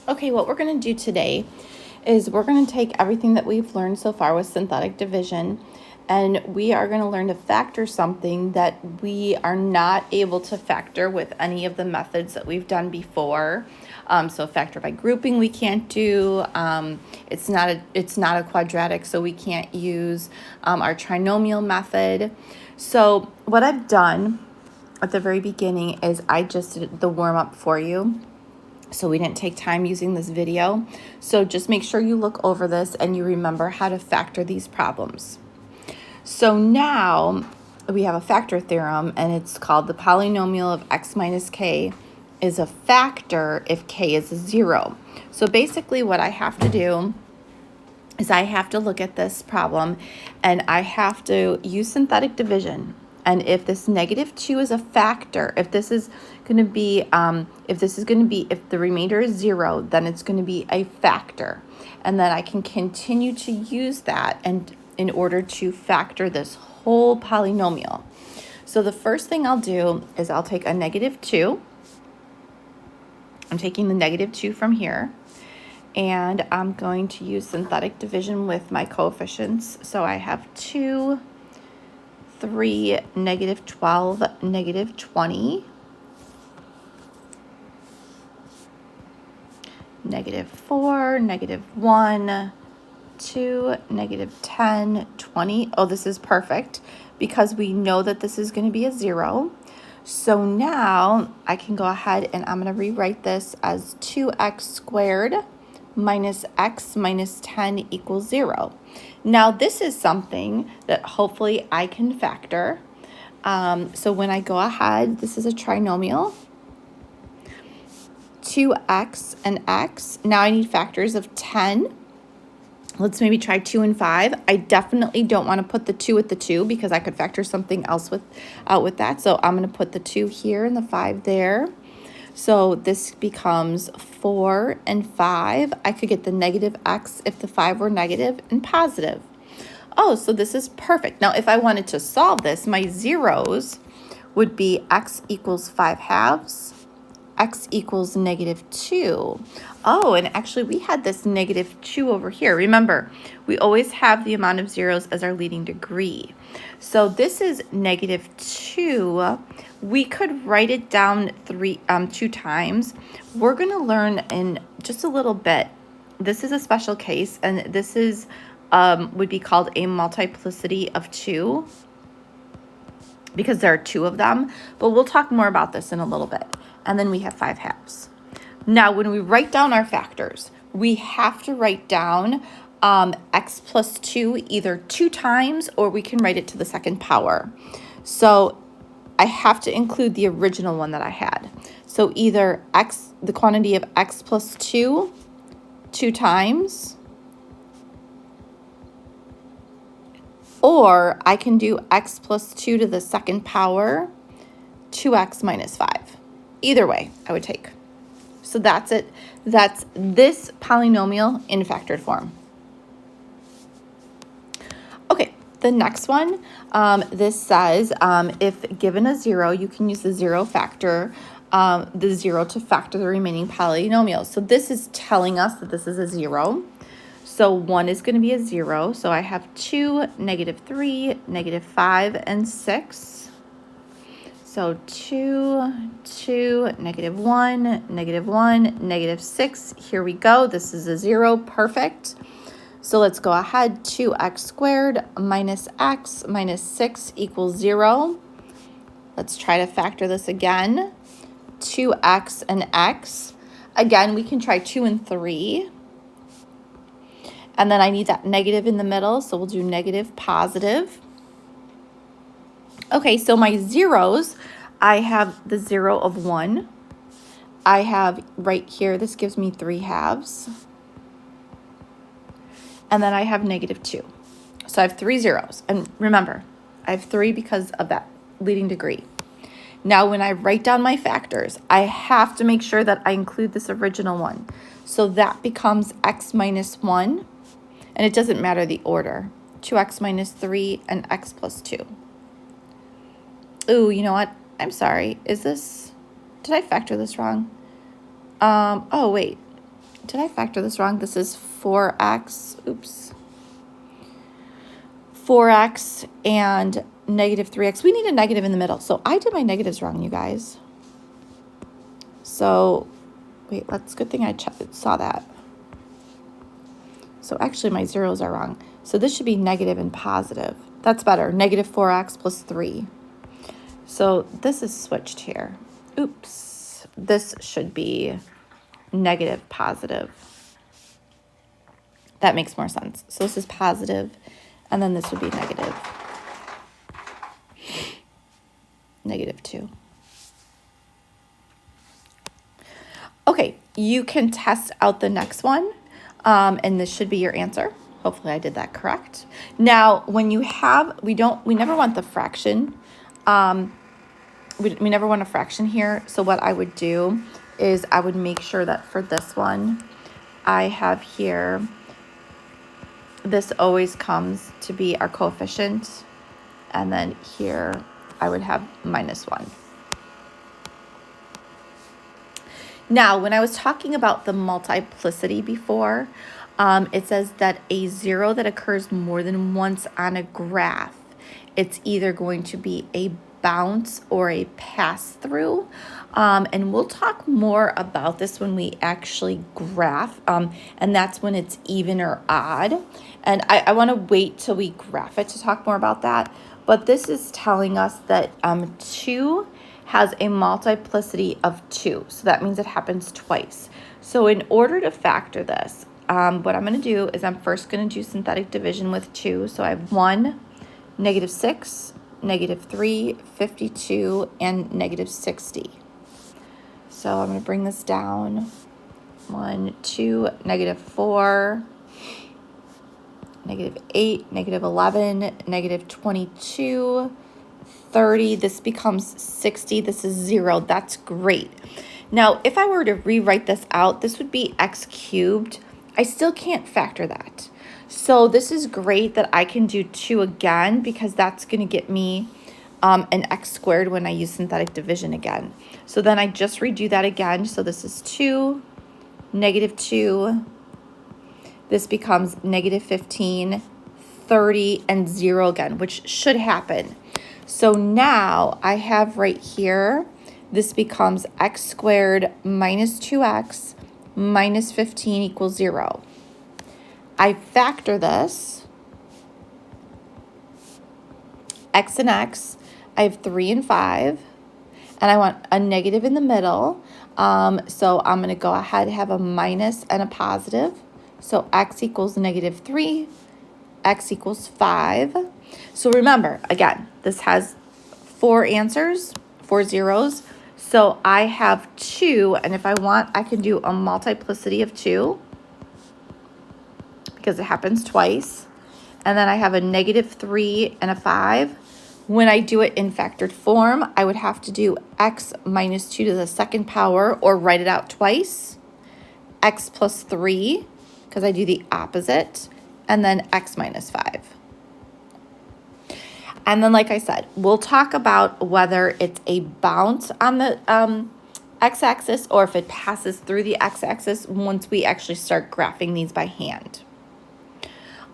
Okay, what we're going to do today is we're going to take everything that we've learned so far with synthetic division, and we are going to learn to factor something that we are not able to factor with any of the methods that we've done before. So factor by grouping we can't do. It's not a quadratic, so we can't use our trinomial method. So what I've done at the very beginning is I just did the warm up for you. So we didn't take time using this video. So just make sure you look over this and you remember how to factor these problems. So now we have a factor theorem, and it's called the polynomial of x minus k is a factor if k is a 0. So basically what I have to do is I have to look at this problem and I have to use synthetic division. And if this -2 is a factor, if this is going to be, if the remainder is 0, then it's going to be a factor. And then I can continue to use that and in order to factor this whole polynomial. So the first thing I'll do is I'll take a -2. I'm taking the -2 from here. And I'm going to use synthetic division with my coefficients. So I have 2, 3, -12, -20, -4, -1, 2, -10, 20. Oh, this is perfect because we know that this is going to be a 0. So now I can go ahead and I'm going to rewrite this as 2x squared minus x minus 10 equals 0. Now this is something that hopefully I can factor. So when I go ahead, this is a trinomial, 2x and x. Now I need factors of 10. Let's maybe try 2 and 5. I definitely don't want to put the 2 with the 2 because I could factor something else with that. So I'm going to put the 2 here and the 5 there. So this becomes 4 and 5. I could get the -x if the 5 were negative and positive. Oh, so this is perfect. Now, if I wanted to solve this, my zeros would be x equals 5/2, x equals -2. Oh, and actually we had this -2 over here. Remember, we always have the amount of zeros as our leading degree. So this is -2. We could write it down 2 times. We're going to learn in just a little bit. This is a special case, and this is would be called a multiplicity of 2 because there are 2 of them. But we'll talk more about this in a little bit. And then we have 5/2. Now, when we write down our factors, we have to write down x plus 2 either 2 times or we can write it to the second power. So I have to include the original one that I had. So either x, the quantity of x plus 2 times, or I can do x plus 2 to the second power, 2x minus 5. Either way, I would take. So that's it. That's this polynomial in factored form. Okay, the next one, this says if given a 0, you can use the 0 factor, the 0 to factor the remaining polynomials. So this is telling us that this is a 0. So 1 is going to be a 0. So I have 2, -3, -5, and 6. So 2, 2, -1, -1, -6. Here we go. This is a 0. Perfect. So let's go ahead. 2x squared minus x minus 6 equals 0. Let's try to factor this again. 2x and x. Again, we can try 2 and 3. And then I need that negative in the middle, so we'll do negative, positive. Okay, so my zeros, I have the 0 of 1. I have right here, this gives me 3/2. And then I have -2. So I have 3 zeros. And remember, I have 3 because of that leading degree. Now, when I write down my factors, I have to make sure that I include this original one. So that becomes x minus 1. And it doesn't matter the order. 2x minus 3 and x plus 2. Ooh, you know what? I'm sorry. Did I factor this wrong? Oh, wait. did I factor this wrong? This is 4x, oops. 4x and negative 3x. We need a negative in the middle. So I did my negatives wrong, you guys. So, wait, that's a good thing I saw that. So actually my zeros are wrong. So this should be negative and positive. That's better. Negative 4x plus 3. So this is switched here. Oops. This should be negative, positive. That makes more sense. So this is positive, and then this would be negative. Negative 2. Okay, you can test out the next one, and this should be your answer. Hopefully I did that correct. Now, when you have, we never want the fraction. We never want a fraction here. So what I would do is I would make sure that for this one, I have here, this always comes to be our coefficient. And then here I would have -1. Now, when I was talking about the multiplicity before, it says that a zero that occurs more than once on a graph, it's either going to be a bounce or a pass through. And we'll talk more about this when we actually graph, and that's when it's even or odd. And I want to wait till we graph it to talk more about that. But this is telling us that 2 has a multiplicity of 2. So that means it happens twice. So in order to factor this, what I'm going to do is I'm first going to do synthetic division with 2. So I have 1, -6, -3, 52, and -60. So I'm going to bring this down. 1, 2, -4, -8, -11, -22, 30. This becomes 60. This is 0. That's great. Now, if I were to rewrite this out, this would be x cubed. I still can't factor that. So this is great that I can do 2 again, because that's going to get me an x squared when I use synthetic division again. So then I just redo that again. So this is 2, -2. This becomes -15, 30, and 0 again, which should happen. So now I have right here, this becomes x squared minus 2x minus 15 equals 0. I factor this, x and x. I have 3 and 5, and I want a negative in the middle. So I'm going to go ahead and have a minus and a positive. So x equals -3, x equals 5. So remember, again, this has 4 answers, 4 zeros. So I have 2, and if I want, I can do a multiplicity of 2, because it happens twice. And then I have a -3 and a 5. When I do it in factored form, I would have to do x minus 2 to the second power, or write it out twice. X plus 3, because I do the opposite, and then x minus 5. And then, like I said, we'll talk about whether it's a bounce on the x-axis or if it passes through the x-axis once we actually start graphing these by hand.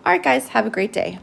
All right, guys, have a great day.